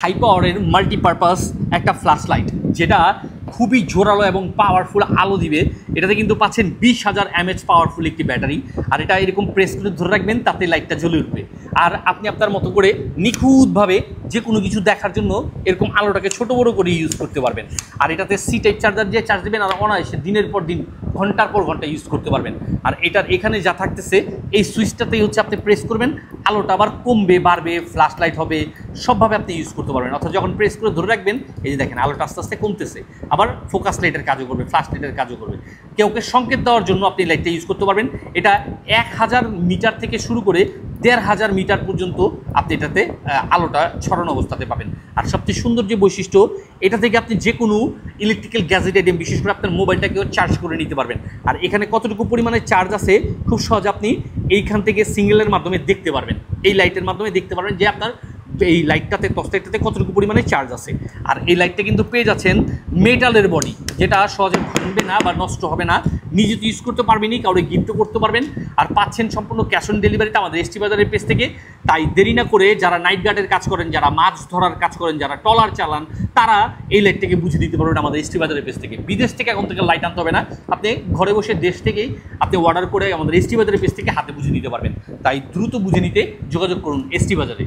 High পাওয়ারের multipurpose একটা flash light, যেটা খুবই জোরালো এবং পাওয়ারফুল আলো দিবে। এটাতে কিন্তু পাচ্ছেন 20,000 mAh পাওয়ারফুল একটি ব্যাটারি। আর এটা এরকম প্রেস করে ধরে রাখবেন, তাতে লাইটটা জ্বলে উঠবে। আর আপনি আপনার মতো করে নিখুঁতভাবে যে কোনো কিছু দেখার জন্য এরকম আলোটাকে ছোট বড় করে ইউজ করতে পারবেন। আর এটাতে সি টাইপ চার্জার দিয়ে চার্জ দেবেন, আর অনায়াসে দিনের পর দিন ঘন্টার পর ঘন্টা ইউজ করতে পারবেন। আর এটার এখানে যা থাকতেছে, এই সুইচটাতেই হচ্ছে আপনি প্রেস করবেন, আলোটা আবার কমবে বাড়বে, ফ্ল্যাশ লাইট হবে, সবভাবে আপনি ইউজ করতে পারবেন। অর্থাৎ যখন প্রেস করে ধরে রাখবেন, এই যে দেখেন আলোটা আস্তে আস্তে কমতেছে, আবার ফোকাস লাইটের কাজও করবে, ফ্ল্যাশ লাইটের কাজও করবে। কেউকে সংকেত দেওয়ার জন্য আপনি লাইটটা ইউজ করতে পারবেন। এটা 1000 মিটার থেকে শুরু করে 1500 মিটার পর্যন্ত আপনি এটাতে আলোটা ছড়ানো অবস্থাতে পাবেন। আর সবচেয়ে সুন্দর যে বৈশিষ্ট্য, এটা থেকে আপনি যে কোনো ইলেকট্রিক্যাল গ্যাজেট আইটেম, বিশেষ করে আপনার মোবাইলটাকেও চার্জ করে নিতে পারবেন। আর এখানে কতটুকু পরিমাণে চার্জ আছে খুব সহজে আপনি এইখান থেকে সিঙ্গেলের মাধ্যমে দেখতে পারবেন, এই লাইটের মাধ্যমে দেখতে পারবেন যে আপনার এই লাইটটাতে টর্চ লাইটটাতে কতটুকু পরিমাণে চার্জ আছে। আর এই লাইটটা কিন্তু পেয়ে যাচ্ছেন মেটালের বডি, যেটা সহজে ভাঙবে না বা নষ্ট হবে না, নিজে তো ইউজ করতে পারবেনই, কাউকে গিফটও করতে পারবেন। আর পাচ্ছেন সম্পূর্ণ ক্যাশ অন ডেলিভারিটা আমাদের এসটি বাজারের পেজ থেকে। তাই দেরি না করে যারা নাইট গার্ডের কাজ করেন, যারা মাছ ধরার কাজ করেন, যারা ট্রলার চালান, তারা এই লাইটটাকে বুঝে দিতে পারবেন আমাদের এসটি বাজারের পেজ থেকে। বিদেশ থেকে এখন থেকে লাইট আনতে হবে না, আপনি ঘরে বসে দেশ থেকেই আপনি অর্ডার করে আমাদের এসটি বাজারের পেজ থেকে হাতে বুঝে দিতে পারবেন। তাই দ্রুত বুঝে নিতে যোগাযোগ করুন এসটি বাজারে।